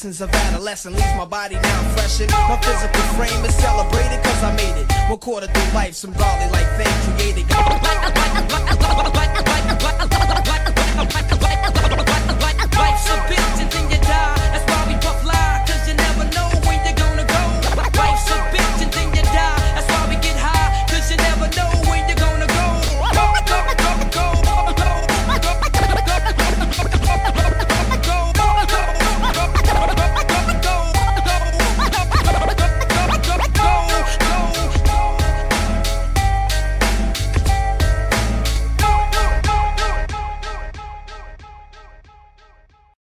essence of adolescence leaves my body now freshened. My physical frame is celebrated cause I made it. One quarter through life, some godly like thing created. Life's a bit